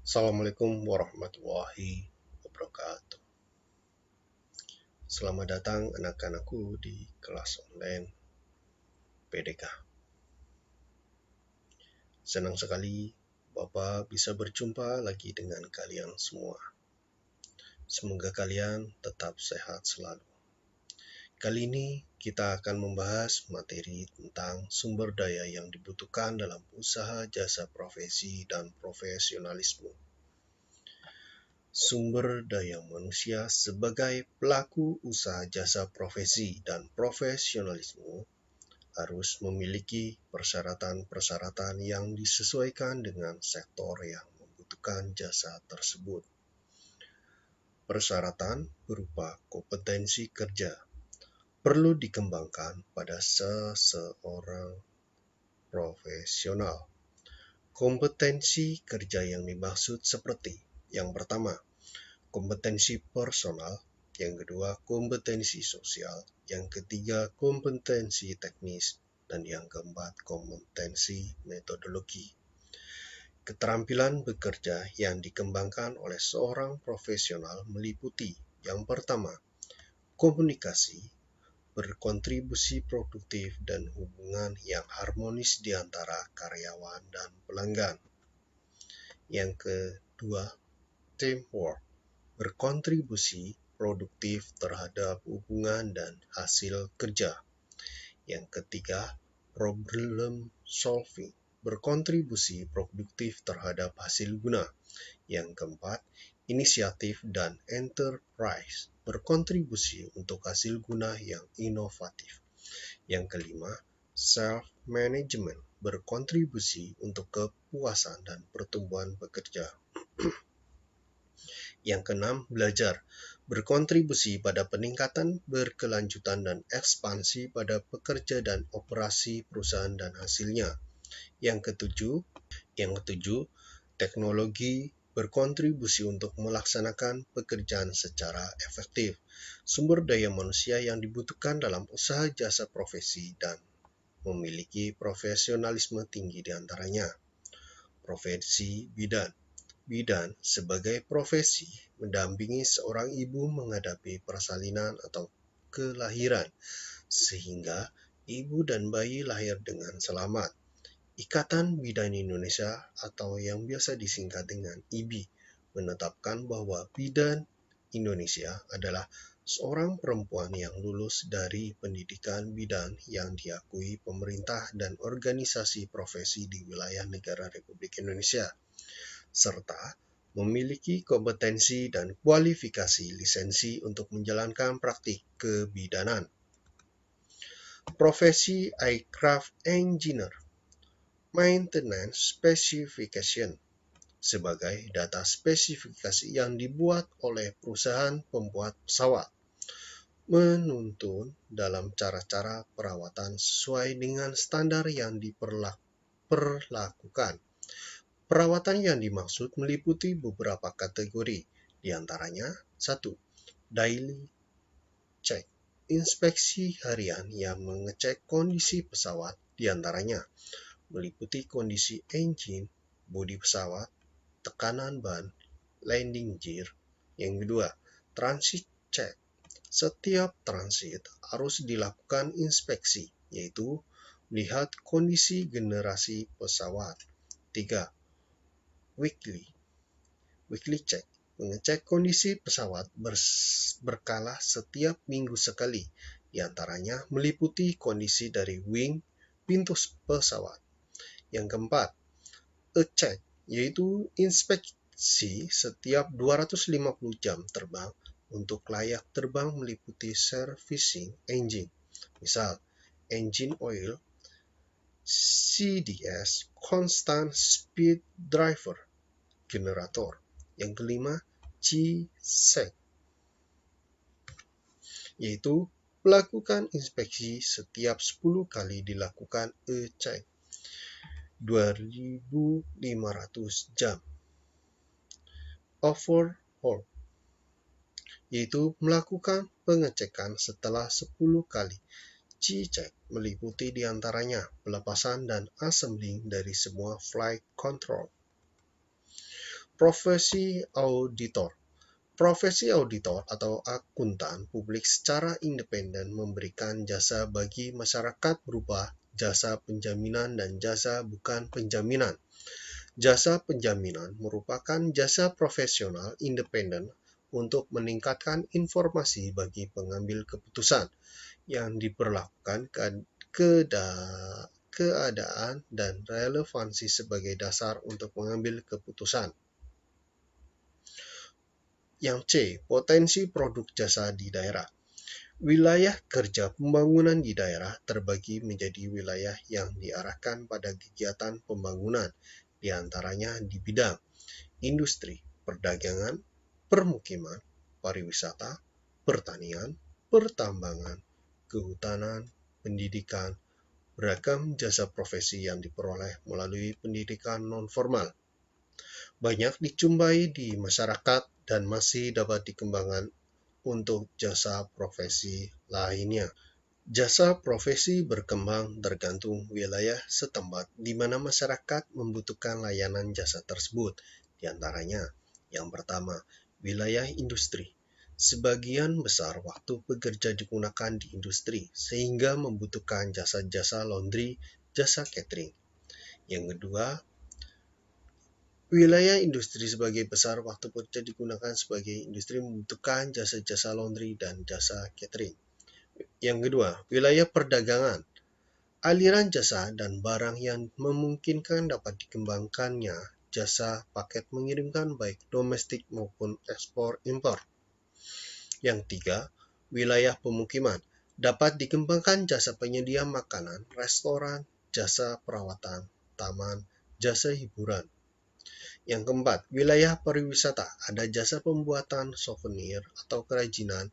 Assalamualaikum warahmatullahi wabarakatuh. Selamat datang anak-anakku di kelas online PDK. Senang sekali Bapak bisa berjumpa lagi dengan kalian semua. Semoga kalian tetap sehat selalu. Kali ini kita akan membahas materi tentang sumber daya yang dibutuhkan dalam usaha jasa profesi dan profesionalisme. Sumber daya manusia sebagai pelaku usaha jasa profesi dan profesionalisme harus memiliki persyaratan-persyaratan yang disesuaikan dengan sektor yang membutuhkan jasa tersebut. Persyaratan berupa kompetensi kerja perlu dikembangkan pada seseorang profesional. Kompetensi kerja yang dimaksud seperti yang pertama, kompetensi personal, yang kedua kompetensi sosial, yang ketiga kompetensi teknis, dan yang keempat kompetensi metodologi. Keterampilan bekerja yang dikembangkan oleh seorang profesional meliputi yang pertama, komunikasi, berkontribusi produktif dan hubungan yang harmonis di antara karyawan dan pelanggan. Yang kedua, teamwork, berkontribusi produktif terhadap hubungan dan hasil kerja. Yang ketiga, problem solving, berkontribusi produktif terhadap hasil guna. Yang keempat, inisiatif dan enterprise, berkontribusi untuk hasil guna yang inovatif. Yang kelima, self-management, berkontribusi untuk kepuasan dan pertumbuhan pekerja. Yang keenam, belajar, berkontribusi pada peningkatan berkelanjutan dan ekspansi pada pekerja dan operasi perusahaan dan hasilnya. Yang ketujuh, teknologi, berkontribusi untuk melaksanakan pekerjaan secara efektif. Sumber daya manusia yang dibutuhkan dalam usaha jasa profesi dan memiliki profesionalisme tinggi diantaranya. Profesi bidan. Bidan sebagai profesi mendampingi seorang ibu menghadapi persalinan atau kelahiran, sehingga ibu dan bayi lahir dengan selamat. Ikatan Bidan Indonesia atau yang biasa disingkat dengan IBI menetapkan bahwa bidan Indonesia adalah seorang perempuan yang lulus dari pendidikan bidan yang diakui pemerintah dan organisasi profesi di wilayah negara Republik Indonesia, serta memiliki kompetensi dan kualifikasi lisensi untuk menjalankan praktik kebidanan. Profesi aircraft engineer, maintenance specification, sebagai data spesifikasi yang dibuat oleh perusahaan pembuat pesawat, menuntun dalam cara-cara perawatan sesuai dengan standar yang diperlakukan. Perawatan yang dimaksud meliputi beberapa kategori, diantaranya 1. Daily check, inspeksi harian yang mengecek kondisi pesawat, diantaranya meliputi kondisi engine, bodi pesawat, tekanan ban, landing gear. Yang kedua, transit check. Setiap transit harus dilakukan inspeksi, yaitu melihat kondisi generasi pesawat. 3. Weekly check, mengecek kondisi pesawat berkala setiap minggu sekali, diantaranya meliputi kondisi dari wing, pintu pesawat. Yang keempat, check, yaitu inspeksi setiap 250 jam terbang untuk layak terbang meliputi servicing engine, misal engine oil, CDS, constant speed driver, generator. Yang kelima, G-check, yaitu melakukan inspeksi setiap 10 kali dilakukan check, 2.500 jam. Overhaul, yaitu melakukan pengecekan setelah 10 kali. G-check meliputi diantaranya pelepasan dan assembling dari semua flight control. Profesi auditor. Profesi auditor atau akuntan publik secara independen memberikan jasa bagi masyarakat berupa jasa penjaminan dan jasa bukan penjaminan. Jasa penjaminan merupakan jasa profesional independen untuk meningkatkan informasi bagi pengambil keputusan yang diperlakukan keadaan dan relevansi sebagai dasar untuk mengambil keputusan. Yang C. Potensi produk jasa di daerah. Wilayah kerja pembangunan di daerah terbagi menjadi wilayah yang diarahkan pada kegiatan pembangunan, di antaranya di bidang industri, perdagangan, permukiman, pariwisata, pertanian, pertambangan, kehutanan, pendidikan, beragam jasa profesi yang diperoleh melalui pendidikan non-formal. Banyak dijumpai di masyarakat dan masih dapat dikembangkan untuk jasa profesi lainnya. Jasa profesi berkembang tergantung wilayah setempat di mana masyarakat membutuhkan layanan jasa tersebut. Di antaranya, yang pertama, wilayah industri. Sebagian besar waktu pekerja digunakan di industri, sehingga membutuhkan jasa-jasa laundry, jasa catering. Yang kedua, wilayah industri sebagai besar waktu pekerja digunakan sebagai industri membutuhkan jasa-jasa laundry dan jasa catering. Yang kedua, wilayah perdagangan. Aliran jasa dan barang yang memungkinkan dapat dikembangkannya jasa paket mengirimkan baik domestik maupun ekspor-impor. Yang tiga, wilayah pemukiman. Dapat dikembangkan jasa penyedia makanan, restoran, jasa perawatan, taman, jasa hiburan. Yang keempat, wilayah pariwisata. Ada jasa pembuatan souvenir atau kerajinan,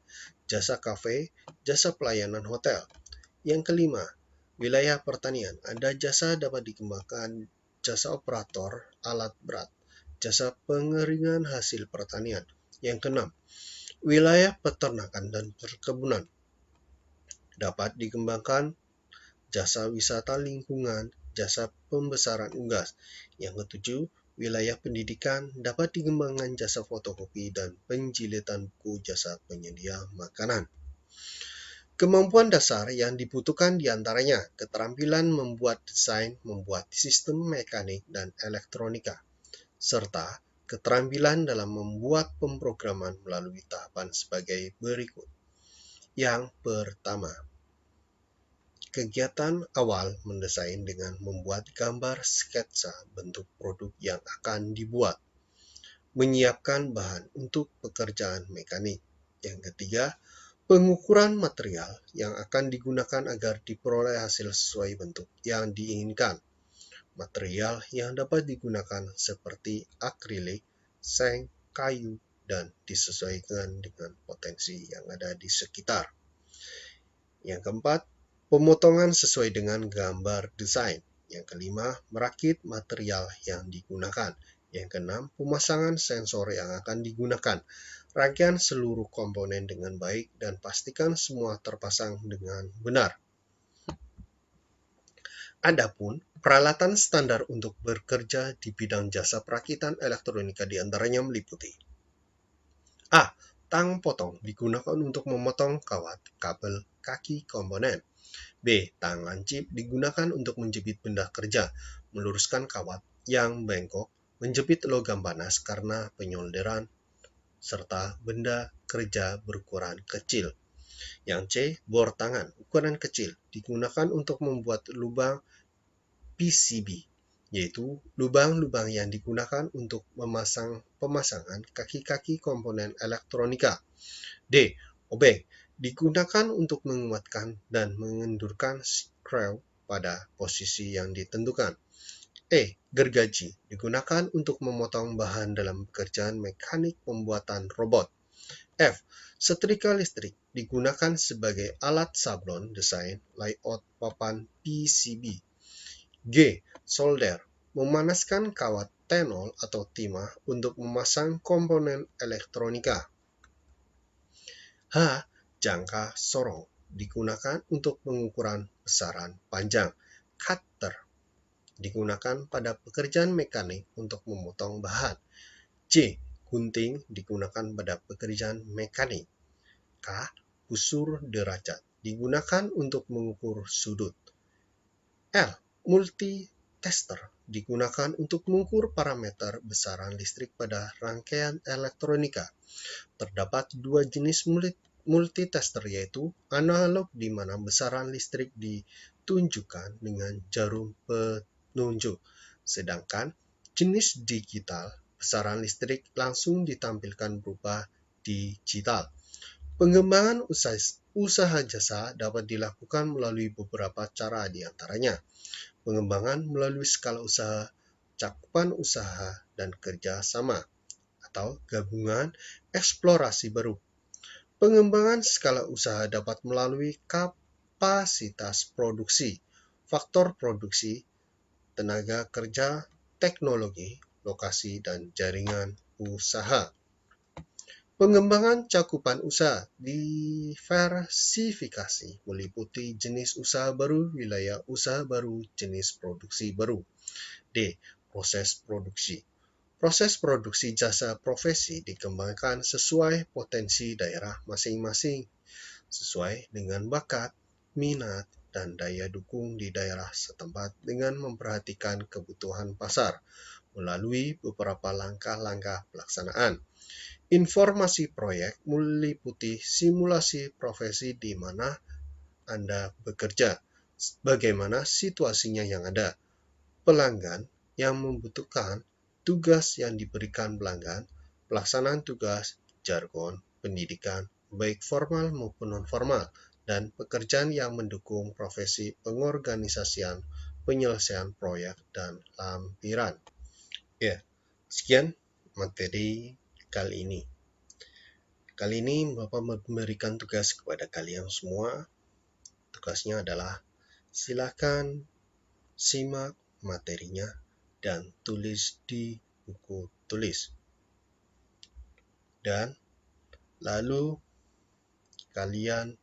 jasa kafe, jasa pelayanan hotel. Yang kelima, wilayah pertanian. Ada jasa dapat dikembangkan jasa operator alat berat, jasa pengeringan hasil pertanian. Yang keenam, wilayah peternakan dan perkebunan. Dapat dikembangkan jasa wisata lingkungan, jasa pembesaran unggas. Yang ketujuh, wilayah pendidikan dapat dikembangkan jasa fotokopi dan penjilitan buku jasa penyedia makanan. Kemampuan dasar yang dibutuhkan diantaranya keterampilan membuat desain, membuat sistem mekanik dan elektronika, serta keterampilan dalam membuat pemrograman melalui tahapan sebagai berikut. Yang pertama, kegiatan awal mendesain dengan membuat gambar sketsa bentuk produk yang akan dibuat, menyiapkan bahan untuk pekerjaan mekanik. Yang ketiga, pengukuran material yang akan digunakan agar diperoleh hasil sesuai bentuk yang diinginkan. Material yang dapat digunakan seperti akrilik, seng, kayu, dan disesuaikan dengan potensi yang ada di sekitar. Yang keempat, pemotongan sesuai dengan gambar desain. Yang kelima, merakit material yang digunakan. Yang keenam, pemasangan sensor yang akan digunakan. Rangkaian seluruh komponen dengan baik dan pastikan semua terpasang dengan benar. Adapun peralatan standar untuk bekerja di bidang jasa perakitan elektronika diantaranya meliputi A. Tang potong digunakan untuk memotong kawat kabel kaki komponen. B. Tang lancip digunakan untuk menjepit benda kerja, meluruskan kawat yang bengkok, menjepit logam panas karena penyolderan, serta benda kerja berukuran kecil. Yang C. Bor tangan ukuran kecil digunakan untuk membuat lubang PCB, yaitu lubang-lubang yang digunakan untuk pemasangan kaki-kaki komponen elektronika. D. Obeng digunakan untuk menguatkan dan mengendurkan screw pada posisi yang ditentukan. E. Gergaji digunakan untuk memotong bahan dalam pekerjaan mekanik pembuatan robot. F. Setrika listrik digunakan sebagai alat sablon desain layout papan PCB. G. Solder memanaskan kawat tenol atau timah untuk memasang komponen elektronika. H. Jangka sorong digunakan untuk pengukuran besaran panjang. Cutter digunakan pada pekerjaan mekanik untuk memotong bahan. C. Gunting digunakan pada pekerjaan mekanik. K. Busur derajat digunakan untuk mengukur sudut. L. Multitester digunakan untuk mengukur parameter besaran listrik pada rangkaian elektronika. Terdapat dua jenis multitester, yaitu analog di mana besaran listrik ditunjukkan dengan jarum penunjuk, sedangkan jenis digital besaran listrik langsung ditampilkan berupa digital. Pengembangan usaha jasa dapat dilakukan melalui beberapa cara, di antaranya pengembangan melalui skala usaha, cakupan usaha, dan kerja sama, atau gabungan eksplorasi baru. Pengembangan skala usaha dapat melalui kapasitas produksi, faktor produksi, tenaga kerja, teknologi, lokasi, dan jaringan usaha. Pengembangan cakupan usaha diversifikasi meliputi jenis usaha baru, wilayah usaha baru, jenis produksi baru. D. Proses produksi. Proses produksi jasa profesi dikembangkan sesuai potensi daerah masing-masing, sesuai dengan bakat, minat, dan daya dukung di daerah setempat dengan memperhatikan kebutuhan pasar melalui beberapa langkah-langkah pelaksanaan. Informasi proyek meliputi simulasi profesi di mana Anda bekerja, bagaimana situasinya yang ada, pelanggan yang membutuhkan, tugas yang diberikan pelanggan, pelaksanaan tugas, jargon, pendidikan, baik formal maupun non-formal, dan pekerjaan yang mendukung profesi pengorganisasian, penyelesaian proyek, dan lampiran. Ya, sekian materi kali ini. Kali ini Bapak memberikan tugas kepada kalian semua. Tugasnya adalah silakan simak materinya dan tulis di buku tulis. Dan lalu kalian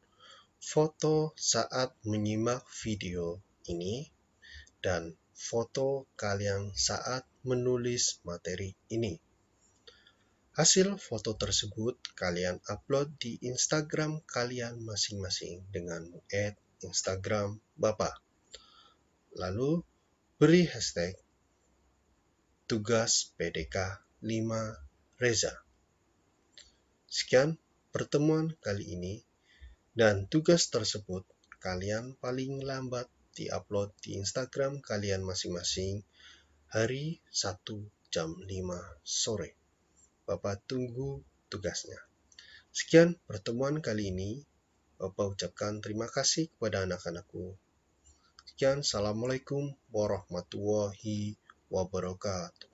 foto saat menyimak video ini dan foto kalian saat menulis materi ini. Hasil foto tersebut kalian upload di Instagram kalian masing-masing dengan @Instagram Bapak. Lalu beri hashtag tugas PDK 5 Reza. Sekian pertemuan kali ini, dan tugas tersebut kalian paling lambat diupload di Instagram kalian masing-masing hari Sabtu jam 5 sore. Bapak tunggu tugasnya. Sekian pertemuan kali ini. Bapak ucapkan terima kasih kepada anak-anakku. Sekian, Assalamualaikum warahmatullahi wabarakatuh.